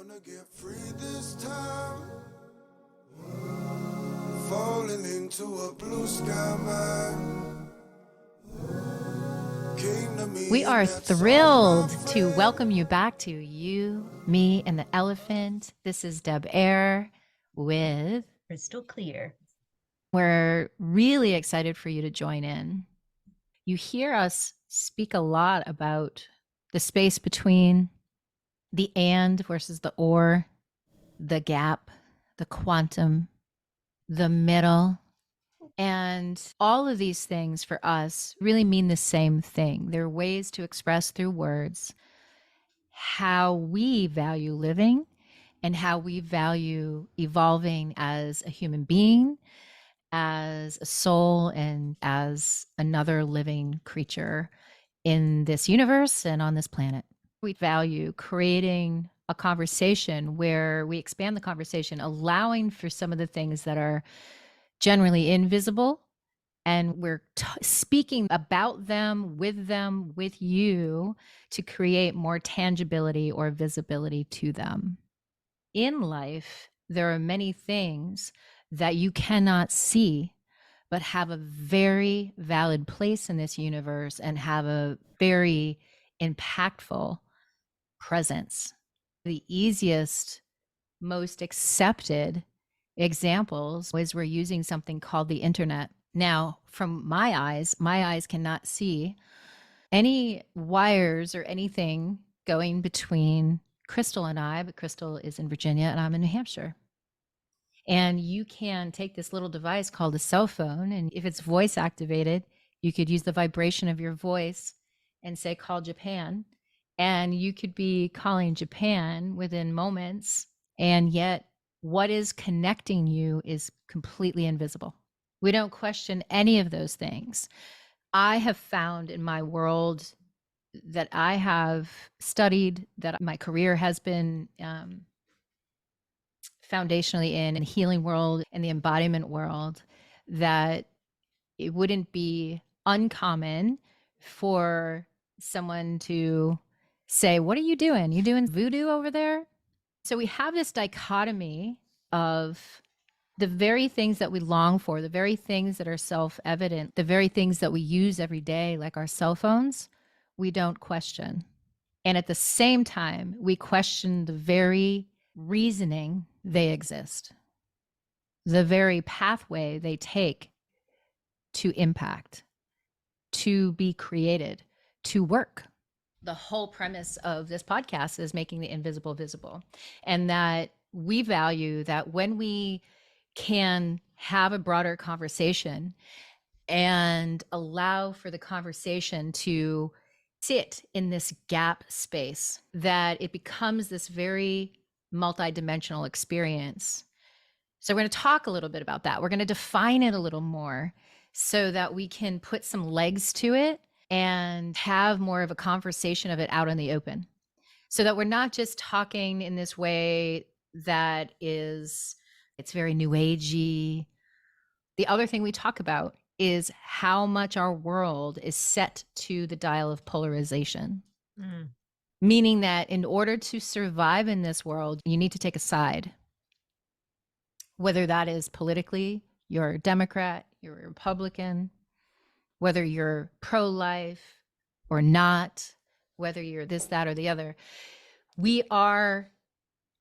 Gonna get free this time. Falling into a blue sky mind. Came to me We in are that thrilled song, my to friend. welcome you back to You, Me, and the Elephant. This is Deb Air with. Crystal clear. We're really excited for you to join in. You hear us speak a lot about the space between the and versus the or, the gap, the quantum, the middle. And all of these things for us really mean the same thing. They're ways to express through words how we value living and how we value evolving as a human being, as a soul, and as another living creature in this universe and on this planet. We value creating a conversation where we expand the conversation, allowing for some of the things that are generally invisible. And we're speaking about them, with you to create more tangibility or visibility to them. In life, there are many things that you cannot see, but have a very valid place in this universe and have a very impactful presence. The easiest, most accepted examples is we're using something called the internet. Now, from my eyes cannot see any wires or anything going between Crystal and I, but Crystal is in Virginia and I'm in New Hampshire. And you can take this little device called a cell phone, and if it's voice activated, you could use the vibration of your voice and say, call Japan. And you could be calling Japan within moments, and yet what is connecting you is completely invisible. We don't question any of those things. I have found in my world that I have studied, that my career has been foundationally in the healing world and the embodiment world, that it wouldn't be uncommon for someone to say, what are you doing? You doing voodoo over there? So we have this dichotomy of the very things that we long for, the very things that are self-evident, the very things that we use every day, like our cell phones, we don't question. And at the same time, we question the very reasoning they exist, the very pathway they take to impact, to be created, to work. The whole premise of this podcast is making the invisible visible. And that we value that when we can have a broader conversation and allow for the conversation to sit in this gap space, that it becomes this very multidimensional experience. So we're going to talk a little bit about that. We're going to define it a little more so that we can put some legs to it and have more of a conversation of it out in the open. So that we're not just talking in this way that is, it's very new agey. The other thing we talk about is how much our world is set to the dial of polarization. Meaning that in order to survive in this world, you need to take a side. Whether that is politically, you're a Democrat, you're a Republican, whether you're pro-life or not, whether you're this, that, or the other. We are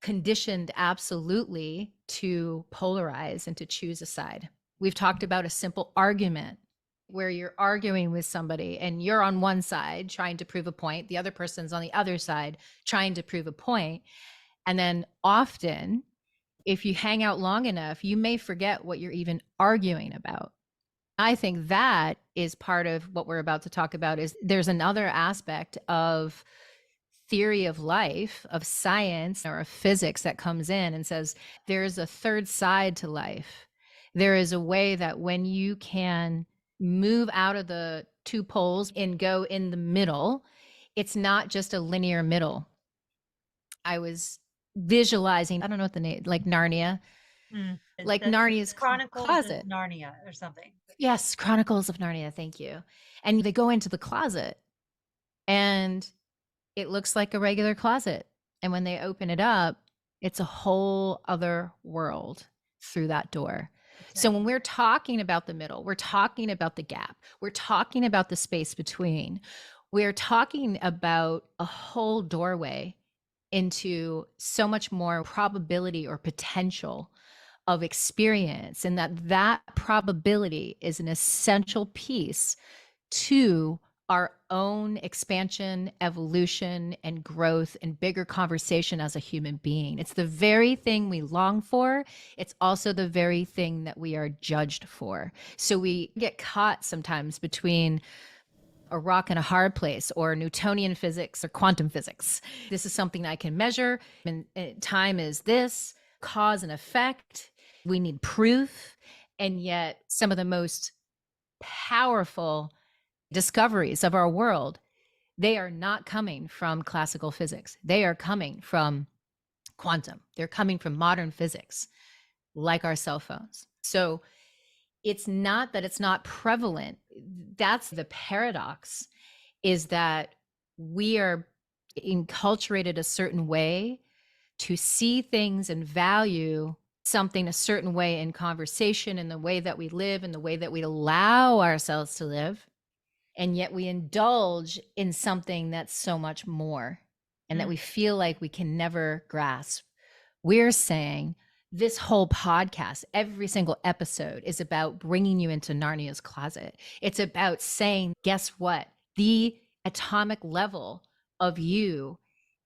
conditioned absolutely to polarize and to choose a side. We've talked about a simple argument where you're arguing with somebody and you're on one side trying to prove a point, the other person's on the other side trying to prove a point. And then often, if you hang out long enough, you may forget what you're even arguing about. I think that is part of what we're about to talk about. Is there's another aspect of theory of life, of science or of physics that comes in and says there's a third side to life. There is a way that when you can move out of the two poles and go in the middle, it's not just a linear middle. I was visualizing, I don't know what the name, like Narnia, like Narnia's Chronicles closet. of Narnia or something. Yes, Chronicles of Narnia, thank you. And they go into the closet and it looks like a regular closet. And when they open it up, It's a whole other world through that door. So when we're talking about the middle, we're talking about the gap, we're talking about the space between, we're talking about a whole doorway into so much more probability or potential of experience, and that probability is an essential piece to our own expansion, evolution, and growth and bigger conversation as a human being. It's the very thing we long for. It's also the very thing that we are judged for. So we get caught sometimes between a rock and a hard place, or Newtonian physics or quantum physics. This is something I can measure, and time is this, cause and effect. We need proof. And yet, some of the most powerful discoveries of our world, they are not coming from classical physics. They are coming from quantum. They're coming from modern physics, like our cell phones. So it's not that it's not prevalent. That's the paradox, is that we are enculturated a certain way to see things and value something a certain way in conversation, in the way that we live, in the way that we allow ourselves to live. And yet we indulge in something that's so much more, and that we feel like we can never grasp. We're saying this whole podcast, every single episode, is about bringing you into Narnia's closet. It's about saying, guess what? The atomic level of you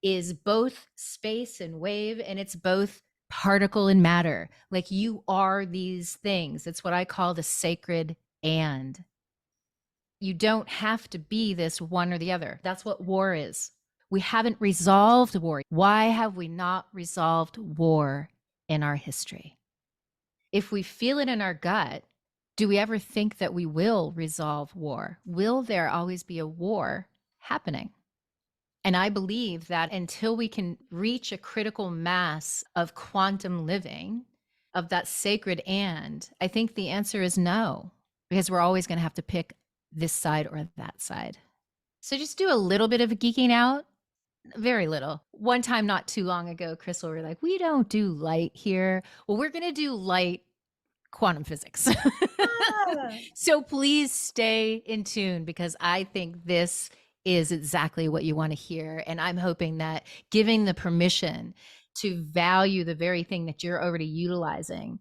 is both space and wave, and it's both particle and matter. Like, you are these things. It's what I call the sacred and. You don't have to be this one or the other. That's what war is. We haven't resolved war. Why have we not resolved war in our history? If we feel it in our gut, do we ever think that we will resolve war? Will there always be a war happening? And I believe that until we can reach a critical mass of quantum living, of that sacred and, I think the answer is no, because we're always going to have to pick this side or that side. So just do a little bit of geeking out, very little. One time, not too long ago, Crystal were like, we don't do light here. Well, we're going to do light quantum physics. So please stay in tune, because I think this is exactly what you want to hear. And I'm hoping that giving the permission to value the very thing that you're already utilizing,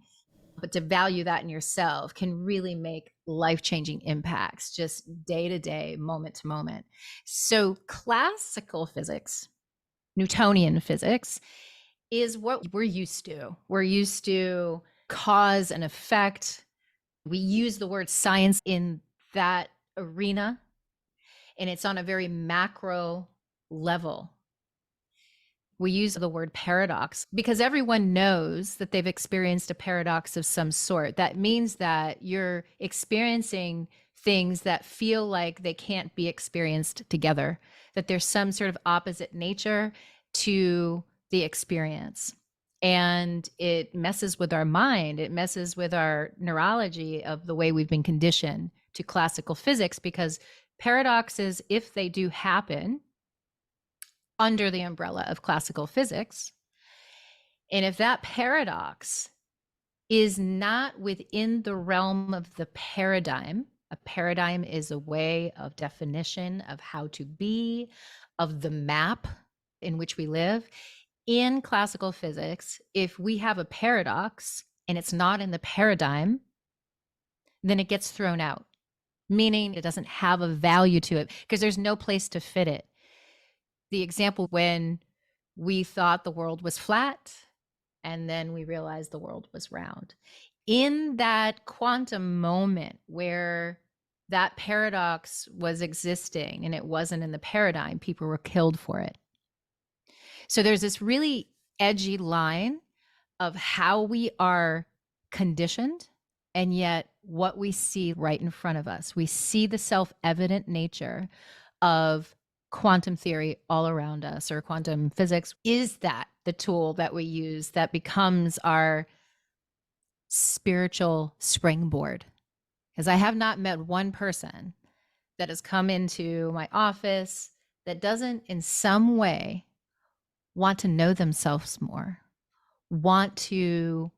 but to value that in yourself, can really make life-changing impacts just day to day, moment to moment. So classical physics, Newtonian physics, is what we're used to. We're used to cause and effect. We use the word science in that arena, and it's on a very macro level. We use the word paradox because everyone knows that they've experienced a paradox of some sort. That means that you're experiencing things that feel like they can't be experienced together, that there's some sort of opposite nature to the experience. And it messes with our mind. It messes with our neurology of the way we've been conditioned to classical physics, because paradoxes, if they do happen, under the umbrella of classical physics, and if that paradox is not within the realm of the paradigm, a paradigm is a way of definition of how to be, of the map in which we live. In classical physics, if we have a paradox and it's not in the paradigm, then it gets thrown out, meaning it doesn't have a value to it because there's no place to fit it. The example, when we thought the world was flat and then we realized the world was round. In that quantum moment where that paradox was existing and it wasn't in the paradigm, people were killed for it. So there's this really edgy line of how we are conditioned, and yet what we see right in front of us. We see the self-evident nature of quantum theory all around us, or quantum physics. Is that the tool that we use that becomes our spiritual springboard? Because I have not met one person that has come into my office that doesn't in some way want to know themselves more, want to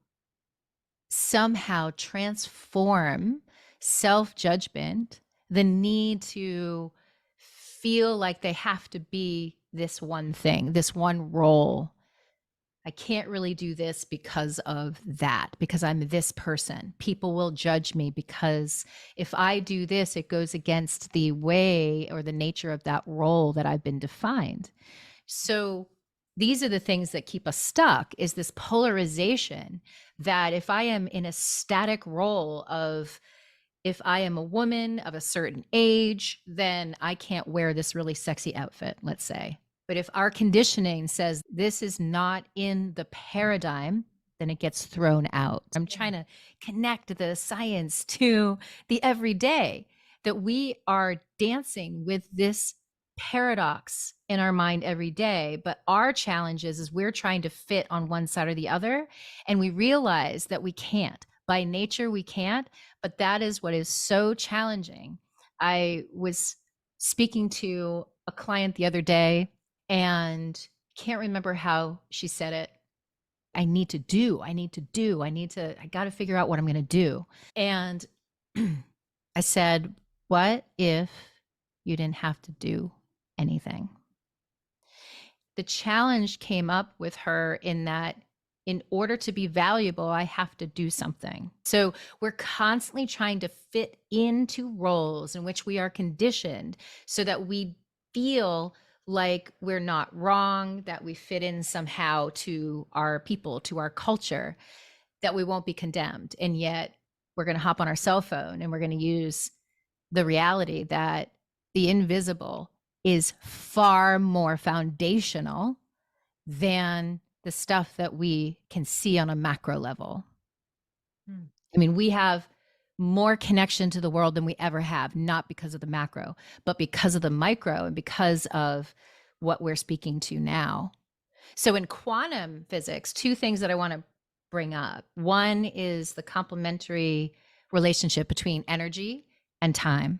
somehow transform self-judgment, the need to feel like they have to be this one thing, this one role. I can't really do this because of that, because I'm this person. People will judge me because if I do this, it goes against the way or the nature of that role that I've been defined. So these are the things that keep us stuck, is this polarization that if I am in a static role of, if I am a woman of a certain age, then I can't wear this really sexy outfit, let's say. But if our conditioning says this is not in the paradigm, then it gets thrown out. I'm trying to connect the science to the everyday, that we are dancing with this paradox in our mind every day. But our challenge is we're trying to fit on one side or the other. And we realize that we can't. By nature, we can't. But that is what is so challenging. I was speaking to a client the other day, and can't remember how she said it. I got to figure out what I'm going to do. And I said, what if you didn't have to do anything? The challenge came up with her in that, in order to be valuable, I have to do something. So we're constantly trying to fit into roles in which we are conditioned so that we feel like we're not wrong, that we fit in somehow to our people, to our culture, that we won't be condemned. And yet we're going to hop on our cell phone and we're going to use the reality that the invisible is far more foundational than the stuff that we can see on a macro level. I mean, we have more connection to the world than we ever have, not because of the macro, but because of the micro and because of what we're speaking to now. So in quantum physics, two things that I want to bring up. One is the complementary relationship between energy and time.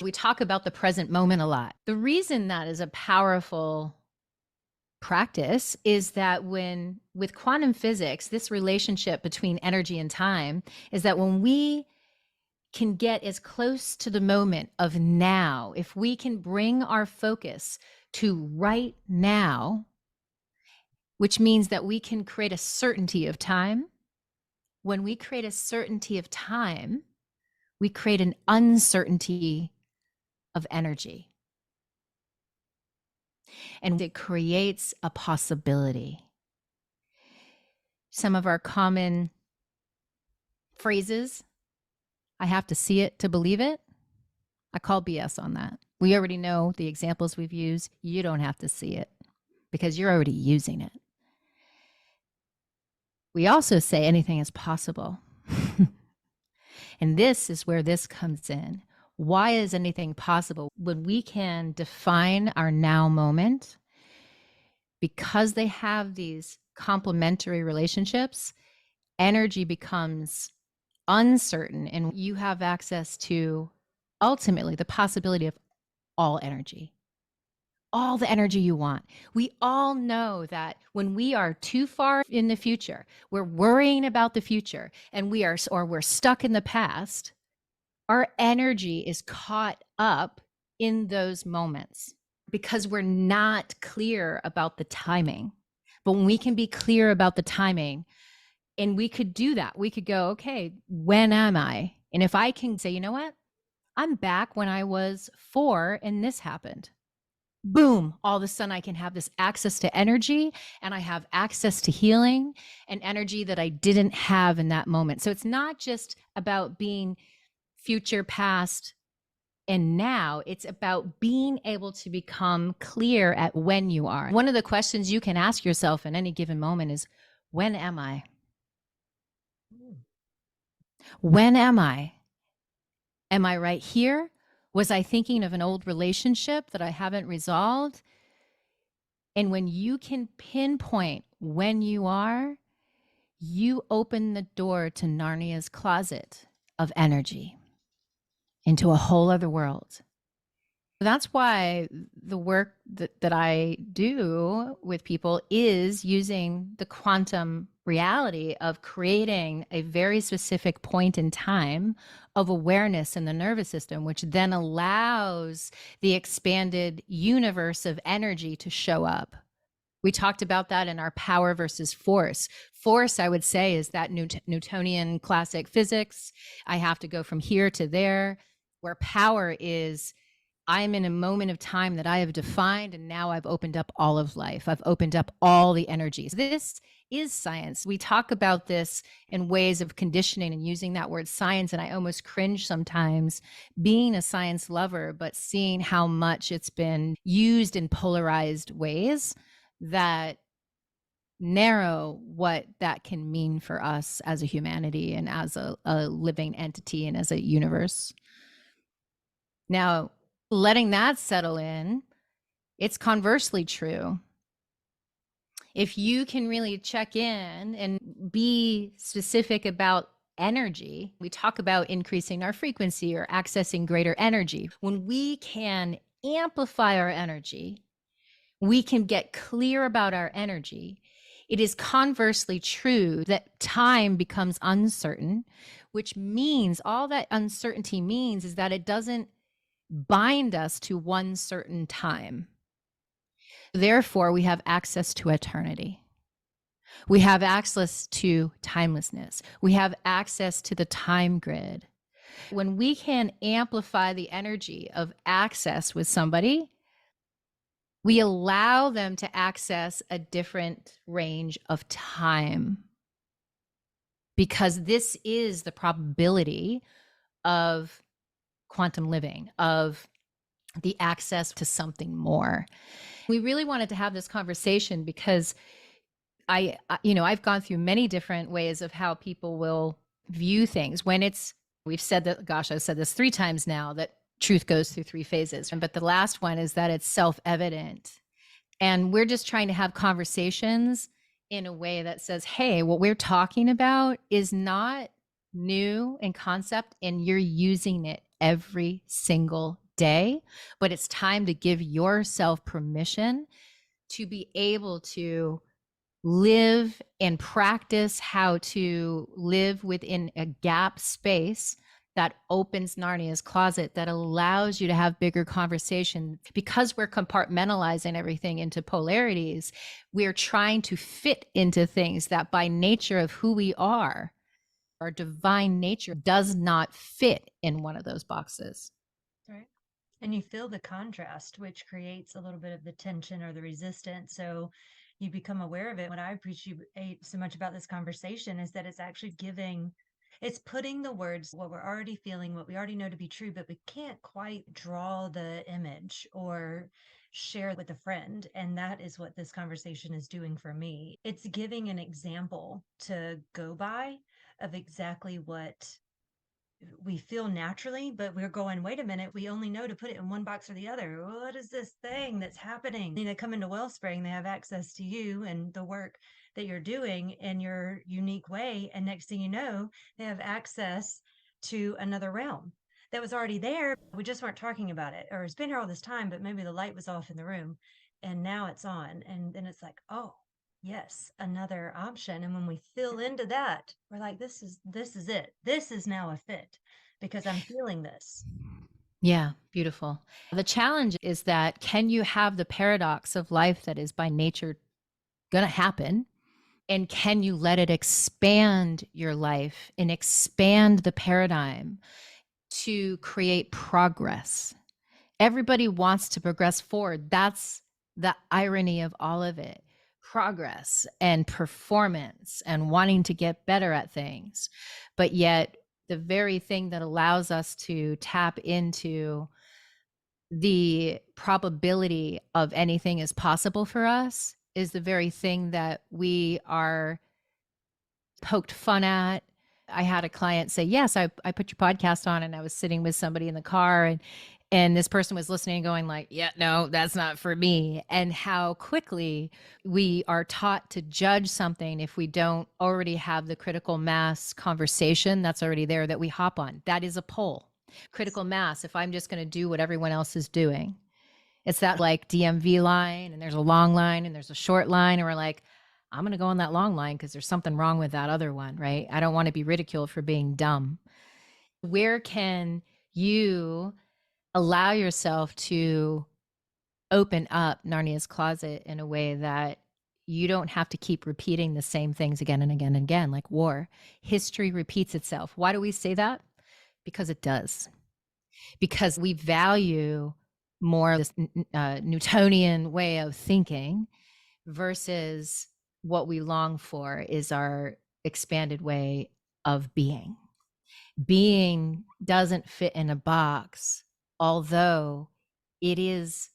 We talk about the present moment a lot. The reason that is a powerful practice is that with quantum physics, this relationship between energy and time is that when we can get as close to the moment of now, if we can bring our focus to right now, which means that we can create a certainty of time. When we create a certainty of time, we create an uncertainty of energy. And it creates a possibility. Some of our common phrases, I have to see it to believe it. I call BS on that. We already know the examples we've used. You don't have to see it because you're already using it. We also say anything is possible. And this is where this comes in. Why is anything possible? When we can define our now moment, because they have these complementary relationships, energy becomes uncertain, and you have access to ultimately the possibility of all energy, all the energy you want. We all know that when we are too far in the future, we're worrying about the future and we're stuck in the past, our energy is caught up in those moments because we're not clear about the timing. But when we can be clear about the timing, and we could do that, we could go, okay, when am I? And if I can say, you know what? I'm back when I was 4 and this happened. Boom, all of a sudden I can have this access to energy, and I have access to healing and energy that I didn't have in that moment. So it's not just about being future, past, and now. It's about being able to become clear at when you are. One of the questions you can ask yourself in any given moment is, when am I? When am I? Am I right here? Was I thinking of an old relationship that I haven't resolved? And when you can pinpoint when you are, you open the door to Narnia's closet of energy into a whole other world. That's why the work that I do with people is using the quantum reality of creating a very specific point in time of awareness in the nervous system, which then allows the expanded universe of energy to show up. We talked about that in our power versus force. Force, I would say, is that Newtonian classic physics. I have to go from here to there, where power is I'm in a moment of time that I have defined, and now I've opened up all of life. I've opened up all the energies. This is science. We talk about this in ways of conditioning and using that word science, and I almost cringe sometimes being a science lover, but seeing how much it's been used in polarized ways that narrow what that can mean for us as a humanity and as a living entity and as a universe. Now, letting that settle in, it's conversely true. If you can really check in and be specific about energy, we talk about increasing our frequency or accessing greater energy. When we can amplify our energy, we can get clear about our energy. It is conversely true that time becomes uncertain, which means all that uncertainty means is that it doesn't bind us to one certain time. Therefore, we have access to eternity. We have access to timelessness. We have access to the time grid. When we can amplify the energy of access with somebody, we allow them to access a different range of time, because this is the probability of quantum living, of the access to something more. We really wanted to have this conversation because I've gone through many different ways of how people will view things. We've said that, gosh, I've said this 3 times now, that truth goes through 3 phases. But the last one is that it's self-evident. And we're just trying to have conversations in a way that says, hey, what we're talking about is not new in concept, and you're using it every single day. But it's time to give yourself permission to be able to live and practice how to live within a gap space that opens Narnia's closet, that allows you to have bigger conversation. Because we're compartmentalizing everything into polarities, we're trying to fit into things that by nature of who we are, our divine nature does not fit in one of those boxes. Right. And you feel the contrast, which creates a little bit of the tension or the resistance. So you become aware of it. What I appreciate so much about this conversation is that it's actually it's putting the words, what we're already feeling, what we already know to be true, but we can't quite draw the image or share with a friend. And that is what this conversation is doing for me. It's giving an example to go by of exactly what we feel naturally, but we're going, wait a minute, we only know to put it in one box or the other. What is this thing that's happening? They come into Wellspring, they have access to you and the work that you're doing in your unique way. And next thing you know, they have access to another realm that was already there. We just weren't talking about it, or it's been here all this time, but maybe the light was off in the room and now it's on. And then it's like, oh, yes, another option. And when we fill into that, we're like, this is it. This is now a fit because I'm feeling this. Yeah, beautiful. The challenge is that can you have the paradox of life that is by nature going to happen? And can you let it expand your life and expand the paradigm to create progress? Everybody wants to progress forward. That's the irony of all of it. Progress and performance and wanting to get better at things. But yet, the very thing that allows us to tap into the probability of anything is possible for us is the very thing that we are poked fun at. I had a client say, yes, I put your podcast on, and I was sitting with somebody in the car, and this person was listening and going like, yeah, no, that's not for me. And how quickly we are taught to judge something if we don't already have the critical mass conversation that's already there that we hop on. That is a poll. Critical mass, if I'm just going to do what everyone else is doing. It's that like DMV line, and there's a long line and there's a short line, and we're like, I'm going to go on that long line because there's something wrong with that other one, right? I don't want to be ridiculed for being dumb. Where can you allow yourself to open up Narnia's closet in a way that you don't have to keep repeating the same things again and again and again, like war? History repeats itself. Why do we say that? Because it does. Because we value more this Newtonian way of thinking versus what we long for is our expanded way of being. Being doesn't fit in a box, although it is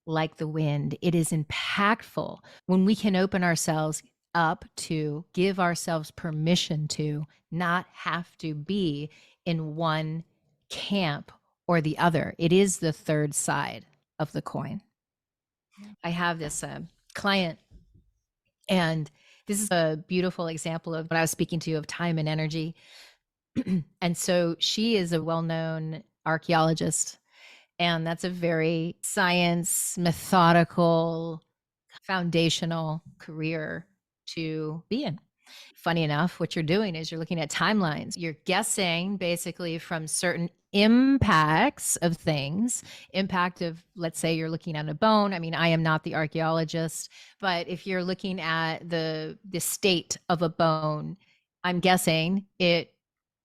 like the wind. It is impactful when we can open ourselves up to give ourselves permission to not have to be in one camp or the other. It is the third side of the coin. I have this client, and this is a beautiful example of what I was speaking to of time and energy. And so she is a well-known archaeologist, and that's a very science, methodical, foundational career to be in. Funny enough, what you're doing is you're looking at timelines. You're guessing basically from certain impacts of things, impact of, let's say you're looking at a bone. I mean, I am not the archaeologist, but if you're looking at the state of a bone, I'm guessing it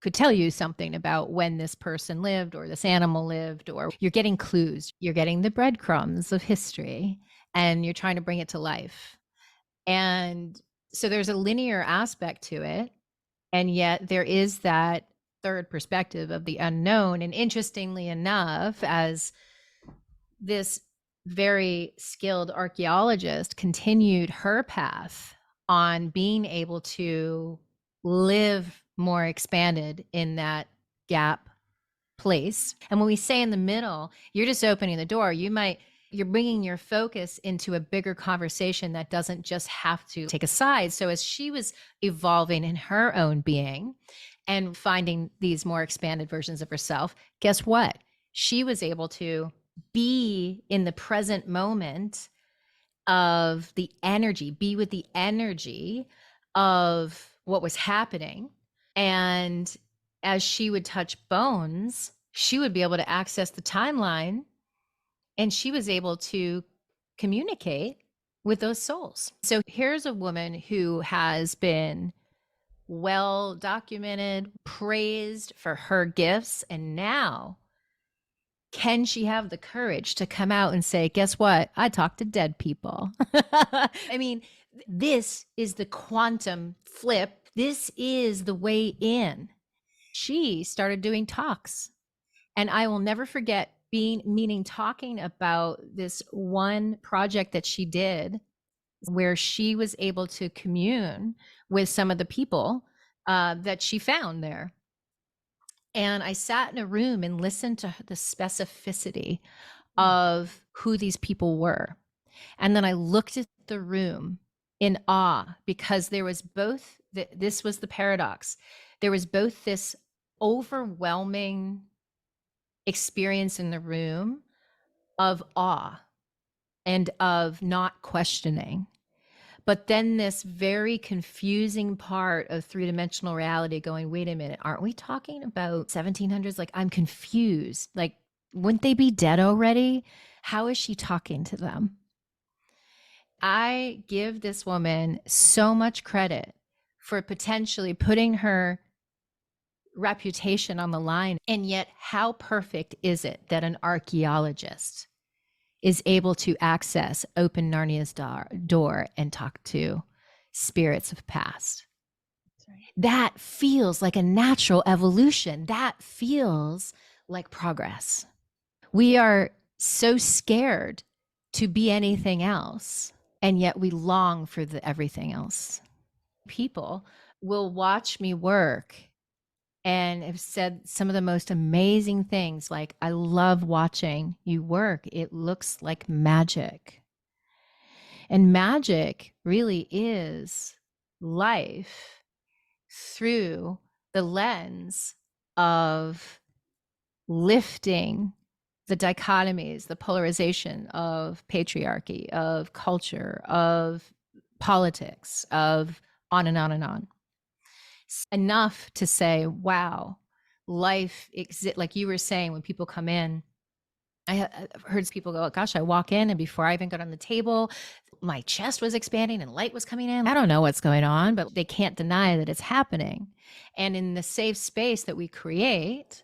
could tell you something about when this person lived or this animal lived, or you're getting clues, you're getting the breadcrumbs of history, and you're trying to bring it to life. And so there's a linear aspect to it. And yet there is that third perspective of the unknown. And interestingly enough, as this very skilled archaeologist continued her path on being able to live more expanded in that gap place. And when we say in the middle, you're just opening the door. You're bringing your focus into a bigger conversation that doesn't just have to take a side. So as she was evolving in her own being and finding these more expanded versions of herself, guess what? She was able to be in the present moment of the energy, be with the energy of what was happening. And as she would touch bones, she would be able to access the timeline, and she was able to communicate with those souls. So here's a woman who has been well documented, praised for her gifts, and now can she have the courage to come out and say, guess what? I talk to dead people. I mean, this is the quantum flip. This is the way in. She started doing talks. And I will never forget talking about this one project that she did where she was able to commune with some of the people that she found there. And I sat in a room and listened to the specificity of who these people were. And then I looked at the room in awe, because there was both, this was the paradox. There was both this overwhelming experience in the room of awe and of not questioning. But then this very confusing part of three-dimensional reality going, wait a minute, aren't we talking about 1700s? Like, I'm confused. Like, wouldn't they be dead already? How is she talking to them? I give this woman so much credit for potentially putting her reputation on the line. And yet, how perfect is it that an archaeologist is able to access, open Narnia's door and talk to spirits of past? That feels like a natural evolution. That feels like progress. We are so scared to be anything else, and yet we long for the everything else. People will watch me work and have said some of the most amazing things, like, I love watching you work. It looks like magic. And magic really is life through the lens of lifting the dichotomies, the polarization of patriarchy, of culture, of politics, of on and on and on. Enough to say, wow, life exists. Like you were saying, when people come in, I've heard people go, gosh, I walk in and before I even got on the table, my chest was expanding and light was coming in. I don't know what's going on, but they can't deny that it's happening. And in the safe space that we create,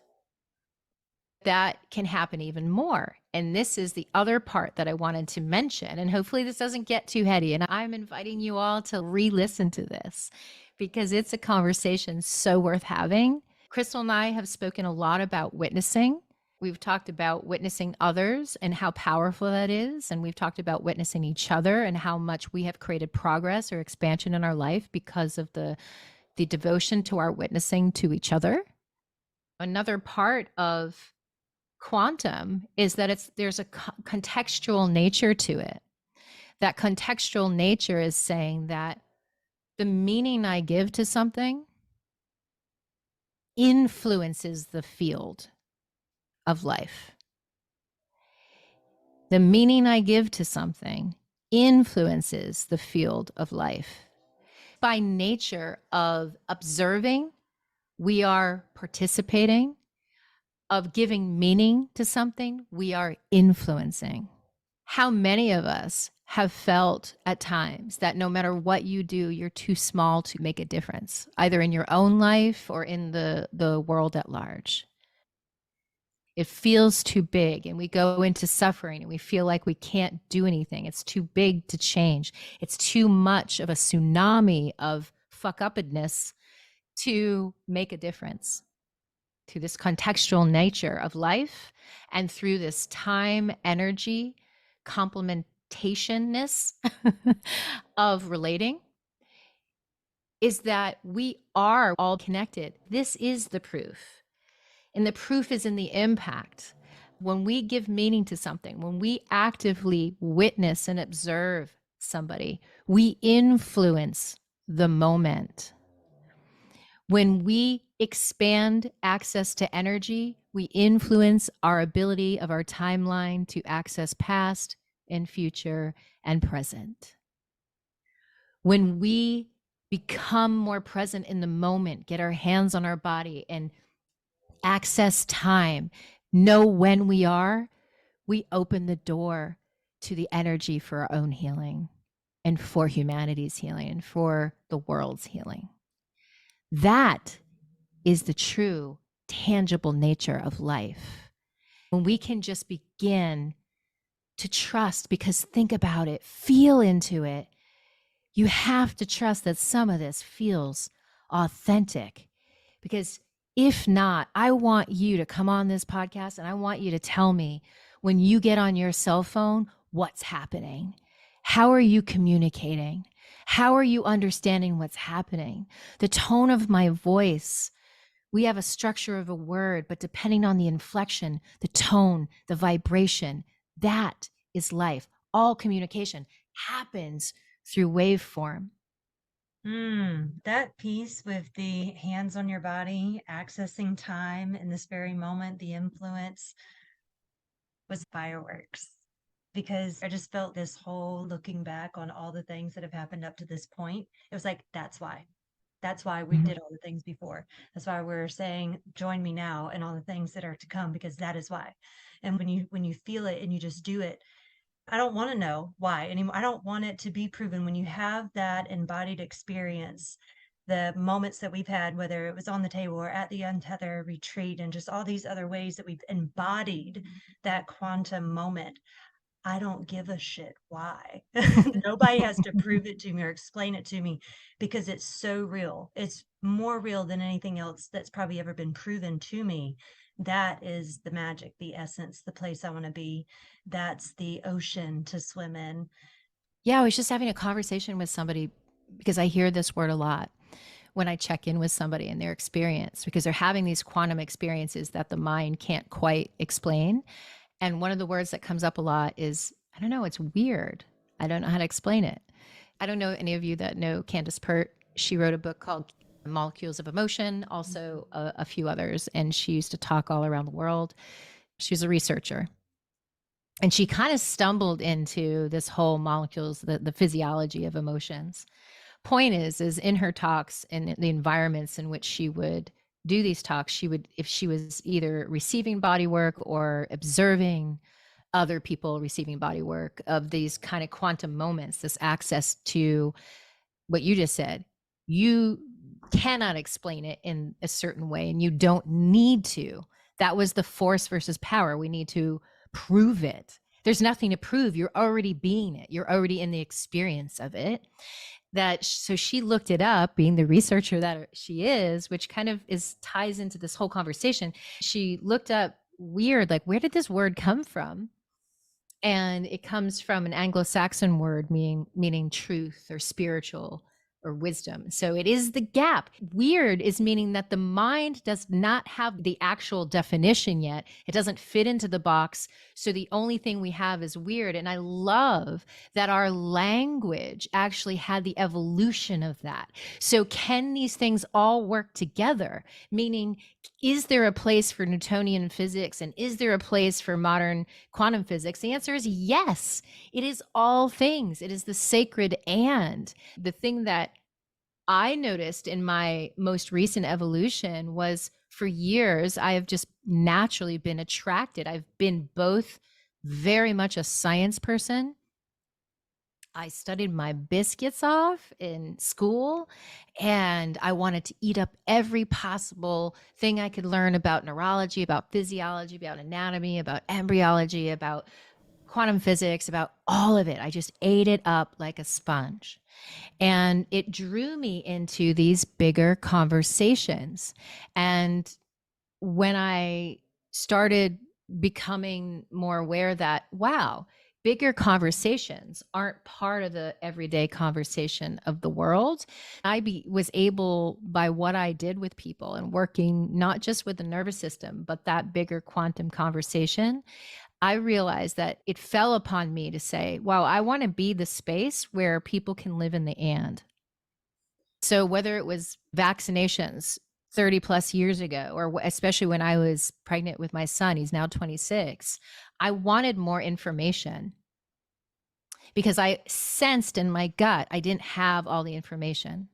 that can happen even more. And this is the other part that I wanted to mention. And hopefully this doesn't get too heady. And I'm inviting you all to re-listen to this because it's a conversation so worth having. Crystal and I have spoken a lot about witnessing. We've talked about witnessing others and how powerful that is. And we've talked about witnessing each other and how much we have created progress or expansion in our life because of the devotion to our witnessing to each other. Another part of quantum is that there's a contextual nature to it. That contextual nature is saying that the meaning I give to something influences the field of life. The meaning I give to something influences the field of life. By nature of observing, we are participating. Of giving meaning to something, we are influencing. How many of us have felt at times that no matter what you do, you're too small to make a difference, either in your own life or in the world at large? It feels too big, and we go into suffering and we feel like we can't do anything. It's too big to change. It's too much of a tsunami of fuck upness to make a difference. To this contextual nature of life and through this time, energy, complementationness of relating is that we are all connected. This is the proof. And the proof is in the impact. When we give meaning to something, when we actively witness and observe somebody, we influence the moment. When we expand access to energy, we influence our ability of our timeline to access past and future and present. When we become more present in the moment, get our hands on our body and access time, know when we are, we open the door to the energy for our own healing and for humanity's healing and for the world's healing. That is the true, tangible nature of life. When we can just begin to trust, because think about it, feel into it. You have to trust that some of this feels authentic. Because if not, I want you to come on this podcast and I want you to tell me when you get on your cell phone, what's happening? How are you communicating? How are you understanding what's happening? The tone of my voice. We have a structure of a word, but depending on the inflection, the tone, the vibration, that is life. All communication happens through waveform. That piece with the hands on your body, accessing time in this very moment, the influence was fireworks. Because I just felt this whole looking back on all the things that have happened up to this point. It was like, that's why. That's why we did all the things before. That's why we're saying, join me now and all the things that are to come, because that is why. And when you feel it and you just do it, I don't want to know why anymore. I don't want it to be proven. When you have that embodied experience, the moments that we've had, whether it was on the table or at the Untether retreat, and just all these other ways that we've embodied that quantum moment, I don't give a shit why. Nobody has to prove it to me or explain it to me, because it's so real. It's more real than anything else that's probably ever been proven to me. That is the magic, the essence, the place I want to be. That's the ocean to swim in. Yeah, I was just having a conversation with somebody because I hear this word a lot when I check in with somebody and their experience, because they're having these quantum experiences that the mind can't quite explain. And one of the words that comes up a lot is, I don't know, it's weird. I don't know how to explain it. I don't know any of you that know Candace Pert. She wrote a book called molecules of emotion, also a few others. And she used to talk all around the world. She was a researcher. And she kind of stumbled into this whole molecules, the physiology of emotions. Point is in her talks and the environments in which she would do these talks, she would, if she was either receiving body work or observing other people receiving body work of these kind of quantum moments, this access to what you just said, you cannot explain it in a certain way and you don't need to. That was the force versus power. We need to prove it. There's nothing to prove. You're already being it. You're already in the experience of it. So she looked it up, being the researcher that she is, which kind of ties into this whole conversation. She looked up weird, like, where did this word come from? And it comes from an Anglo-Saxon word meaning truth or spiritual or wisdom. So it is the gap. Weird is meaning that the mind does not have the actual definition yet. It doesn't fit into the box. So the only thing we have is weird. And I love that our language actually had the evolution of that. So can these things all work together? Meaning, is there a place for Newtonian physics and is there a place for modern quantum physics? The answer is yes. It is all things. It is the sacred and. The thing that I noticed in my most recent evolution was for years, I have just naturally been attracted. I've been both very much a science person. I studied my biscuits off in school and I wanted to eat up every possible thing I could learn about neurology, about physiology, about anatomy, about embryology, about quantum physics, about all of it. I just ate it up like a sponge. And it drew me into these bigger conversations. And when I started becoming more aware that, wow, bigger conversations aren't part of the everyday conversation of the world. Was able, by what I did with people and working not just with the nervous system, but that bigger quantum conversation, I realized that it fell upon me to say, wow, I want to be the space where people can live in the and. So whether it was vaccinations 30 plus years ago, or especially when I was pregnant with my son, he's now 26, I wanted more information because I sensed in my gut I didn't have all the information.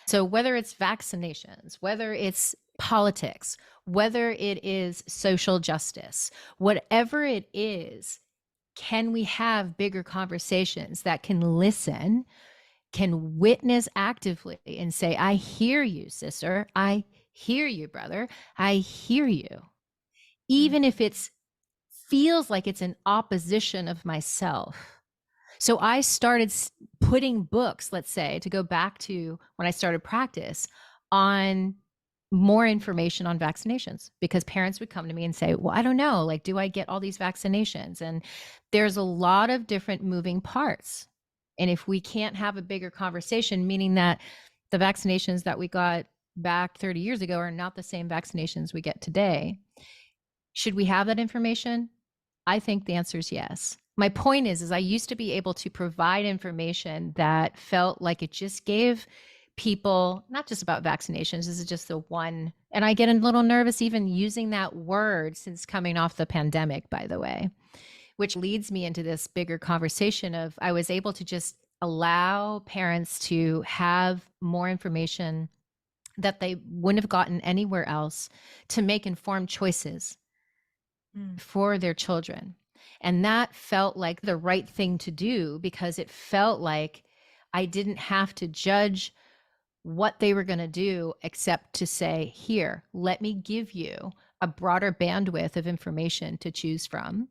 So whether it's vaccinations, whether it's politics, whether it is social justice, whatever it is, can we have bigger conversations that can listen, can witness actively and say, I hear you, sister. I hear you, brother. I hear you. Even if it feels like it's an opposition of myself. So I started putting books, let's say, to go back to when I started practice, on more information on vaccinations, because parents would come to me and say, well, I don't know, like, do I get all these vaccinations? And there's a lot of different moving parts. And if we can't have a bigger conversation, meaning that the vaccinations that we got back 30 years ago are not the same vaccinations we get today, should we have that information? I think the answer is yes. My point is I used to be able to provide information that felt like it just gave people, not just about vaccinations, this is just the one, and I get a little nervous even using that word since coming off the pandemic, by the way, which leads me into this bigger conversation of I was able to just allow parents to have more information that they wouldn't have gotten anywhere else to make informed choices for their children. And that felt like the right thing to do because it felt like I didn't have to judge what they were going to do except to say, here, let me give you a broader bandwidth of information to choose from.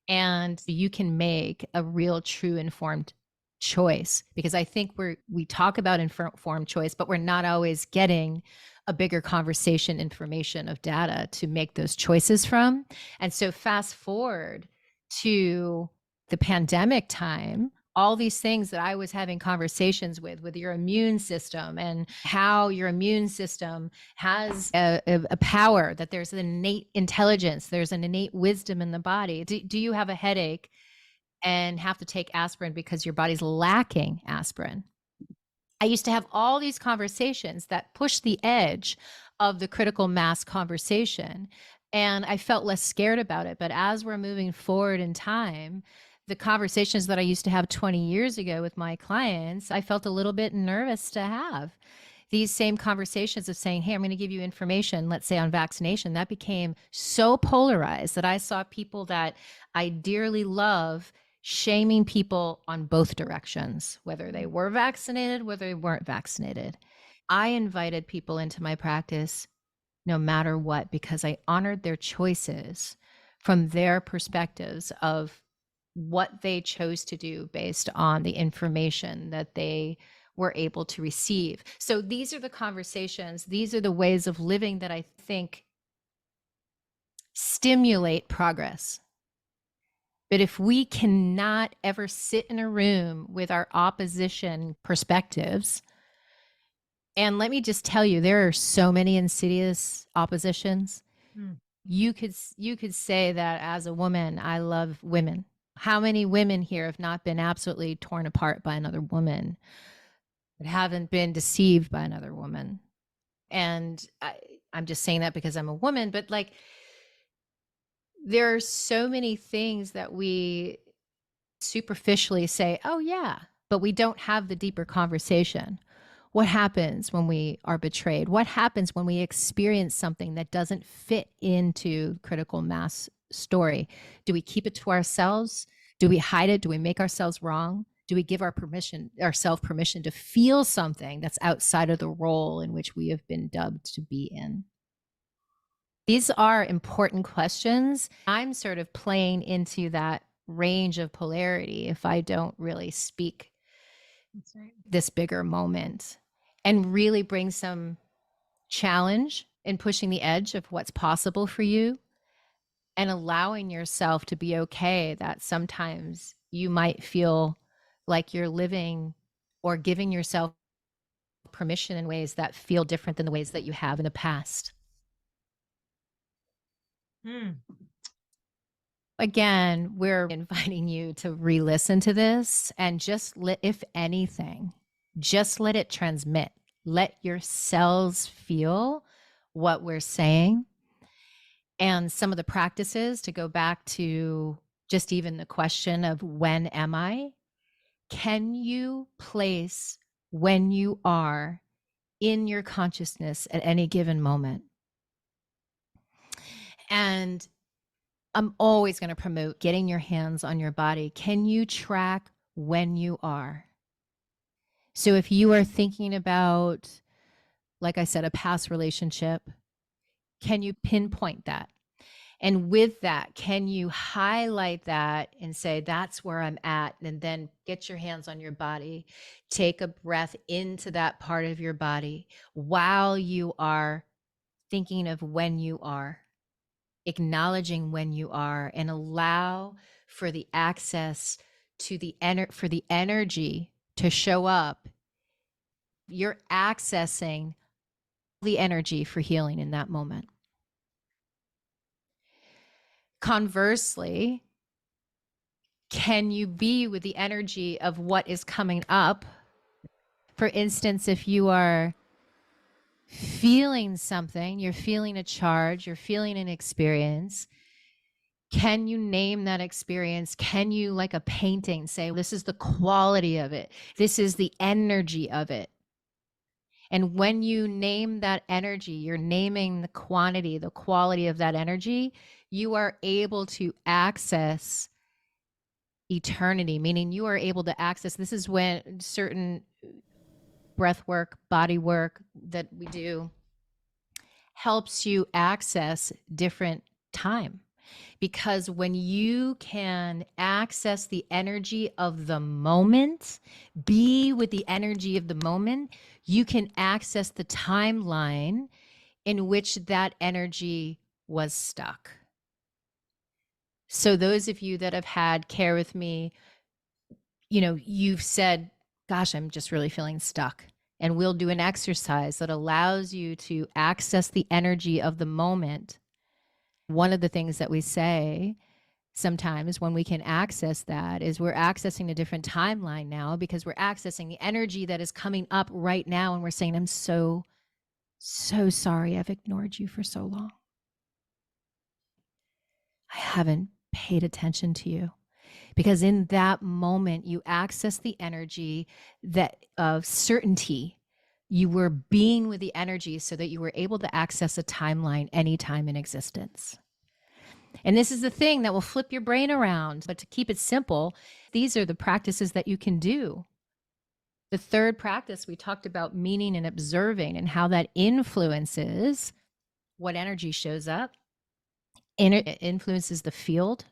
And you can make a real, true, informed choice. Because I think we talk about informed choice, but we're not always getting a bigger conversation, information of data to make those choices from. And so fast forward to the pandemic time, all these things that I was having conversations with your immune system and how your immune system has a power, that there's an innate intelligence, there's an innate wisdom in the body. Do you have a headache and have to take aspirin because your body's lacking aspirin? I used to have all these conversations that pushed the edge of the critical mass conversation. And I felt less scared about it. But as we're moving forward in time, the conversations that I used to have 20 years ago with my clients, I felt a little bit nervous to have. These same conversations of saying, hey, I'm going to give you information, let's say on vaccination, that became so polarized that I saw people that I dearly love shaming people on both directions, whether they were vaccinated, whether they weren't vaccinated. I invited people into my practice no matter what, because I honored their choices from their perspectives of what they chose to do based on the information that they were able to receive. So these are the conversations, these are the ways of living that I think stimulate progress. But if we cannot ever sit in a room with our opposition perspectives, and let me just tell you, there are so many insidious oppositions. Mm. You could say that as a woman, I love women. How many women here have not been absolutely torn apart by another woman, but haven't been deceived by another woman? And I'm just saying that because I'm a woman, but like, there are so many things that we superficially say, oh, yeah, but we don't have the deeper conversation. What happens when we are betrayed? What happens when we experience something that doesn't fit into critical mass story? Do we keep it to ourselves? Do we hide it? Do we make ourselves wrong? Do we give ourselves permission to feel something that's outside of the role in which we have been dubbed to be in? These are important questions. I'm sort of playing into that range of polarity if I don't really speak this bigger moment and really bring some challenge in pushing the edge of what's possible for you and allowing yourself to be okay that sometimes you might feel like you're living or giving yourself permission in ways that feel different than the ways that you have in the past. Mm. Again, we're inviting you to re-listen to this and just if anything, just let it transmit. Let your cells feel what we're saying. And some of the practices, to go back to just even the question of when am I? Can you place when you are in your consciousness at any given moment? And I'm always going to promote getting your hands on your body. Can you track when you are? So if you are thinking about, like I said, a past relationship, can you pinpoint that? And with that, can you highlight that and say, that's where I'm at? And then get your hands on your body. Take a breath into that part of your body while you are thinking of when you are, acknowledging when you are, and allow for the access to for the energy to show up. You're accessing the energy for healing in that moment. Conversely, can you be with the energy of what is coming up? For instance, if you are feeling something, you're feeling a charge, you're feeling an experience, can you name that experience? Can you, like a painting, say, this is the quality of it, this is the energy of it? And when you name that energy, you're naming the quantity, the quality of that energy, you are able to access eternity, meaning you are able to access. This is when certain breath work, body work that we do helps you access different time. Because when you can access the energy of the moment, be with the energy of the moment, you can access the timeline in which that energy was stuck. So those of you that have had care with me, you know, you've said, gosh, I'm just really feeling stuck. And we'll do an exercise that allows you to access the energy of the moment. One of the things that we say, sometimes when we can access that is we're accessing a different timeline now because we're accessing the energy that is coming up right now. And we're saying, I'm so sorry I've ignored you for so long. I haven't paid attention to you. Because in that moment, you access the energy that of certainty. You were being with the energy so that you were able to access a timeline anytime in existence. And this is the thing that will flip your brain around. But to keep it simple, these are the practices that you can do. The third practice, we talked about meaning and observing and how that influences what energy shows up, it influences the field,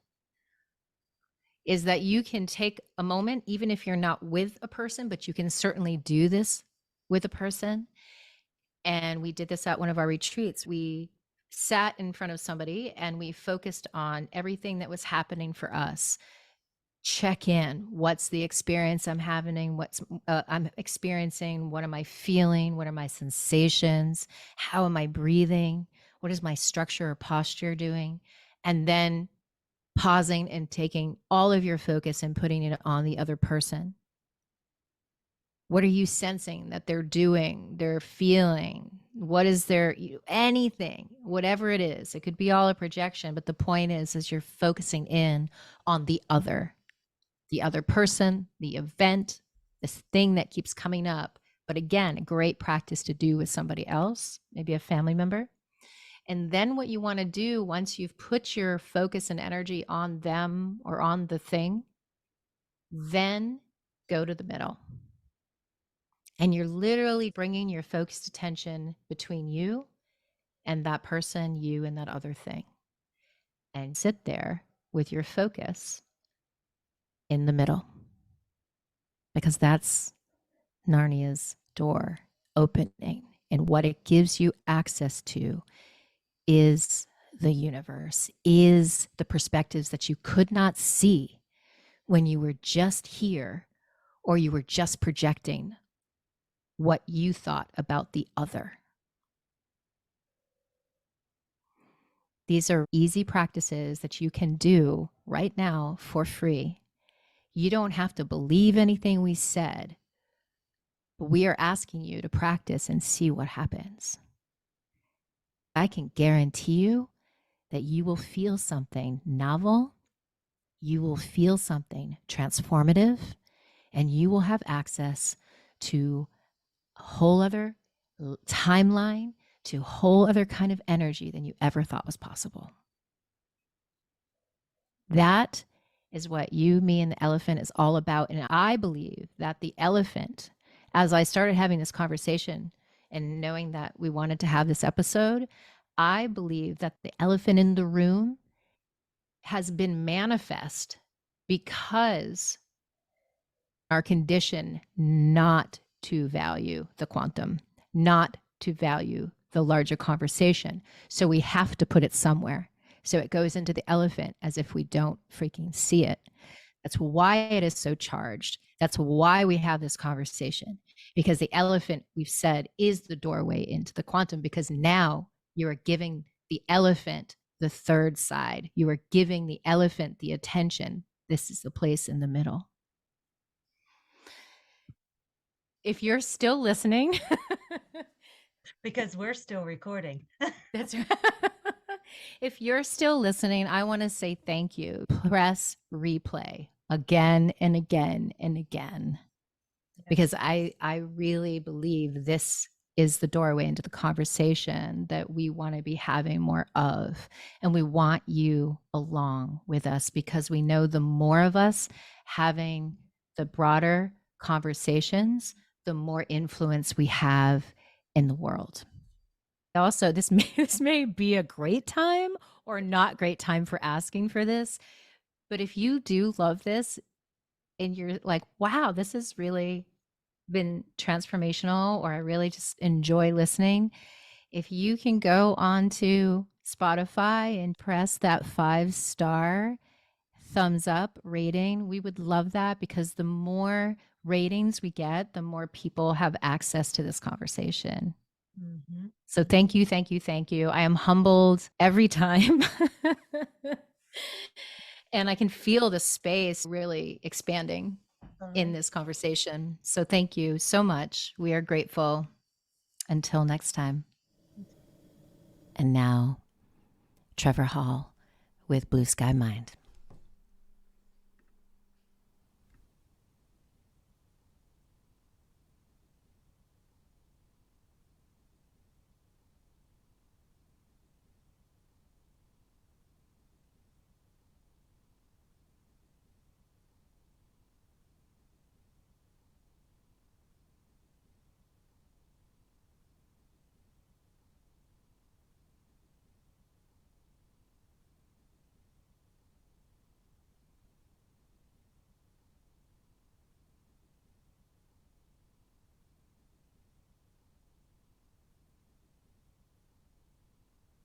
is that you can take a moment, even if you're not with a person, but you can certainly do this with a person. And we did this at one of our retreats. We sat in front of somebody and we focused on everything that was happening for us. Check in. What's the experience I'm having? What's I'm experiencing? What am I feeling? What are my sensations? How am I breathing? What is my structure or posture doing? And then pausing and taking all of your focus and putting it on the other person. What are you sensing that they're doing, they're feeling? What is their anything, whatever it is? It could be all a projection, but the point is you're focusing in on the other person, the event, this thing that keeps coming up. But again, a great practice to do with somebody else, maybe a family member. And then what you want to do once you've put your focus and energy on them or on the thing, then go to the middle. And you're literally bringing your focused attention between you and that person, you and that other thing. And sit there with your focus in the middle. Because that's Narnia's door opening. And what it gives you access to is the universe, is the perspectives that you could not see when you were just here or you were just projecting what you thought about the other. These are easy practices that you can do right now for free. You don't have to believe anything we said, but we are asking you to practice and see what happens. I can guarantee you that you will feel something novel, you will feel something transformative, and you will have access to a whole other timeline, to a whole other kind of energy than you ever thought was possible. That is what you, me, and the elephant is all about. And I believe that the elephant, as I started having this conversation and knowing that we wanted to have this episode, I believe that the elephant in the room has been manifest because our condition not to value the quantum, not to value the larger conversation. So we have to put it somewhere. So it goes into the elephant as if we don't freaking see it. That's why it is so charged. That's why we have this conversation, because the elephant, we've said, is the doorway into the quantum, because now you are giving the elephant the third side. You are giving the elephant the attention. This is the place in the middle. If you're still listening, because we're still recording. that's right. If you're still listening, I want to say thank you. Press replay again and again and again, because I really believe this is the doorway into the conversation that we want to be having more of. And we want you along with us, because we know the more of us having the broader conversations, the more influence we have in the world. Also, this may be a great time or not great time for asking for this, but if you do love this and you're like, wow, this has really been transformational, or I really just enjoy listening, if you can go onto Spotify and press that 5-star thumbs up rating, we would love that, because the more ratings we get, the more people have access to this conversation. Mm-hmm. So thank you. I am humbled every time. And I can feel the space really expanding in this conversation. So thank you so much. We are grateful. Until next time. And now, Trevor Hall with Blue Sky Mind.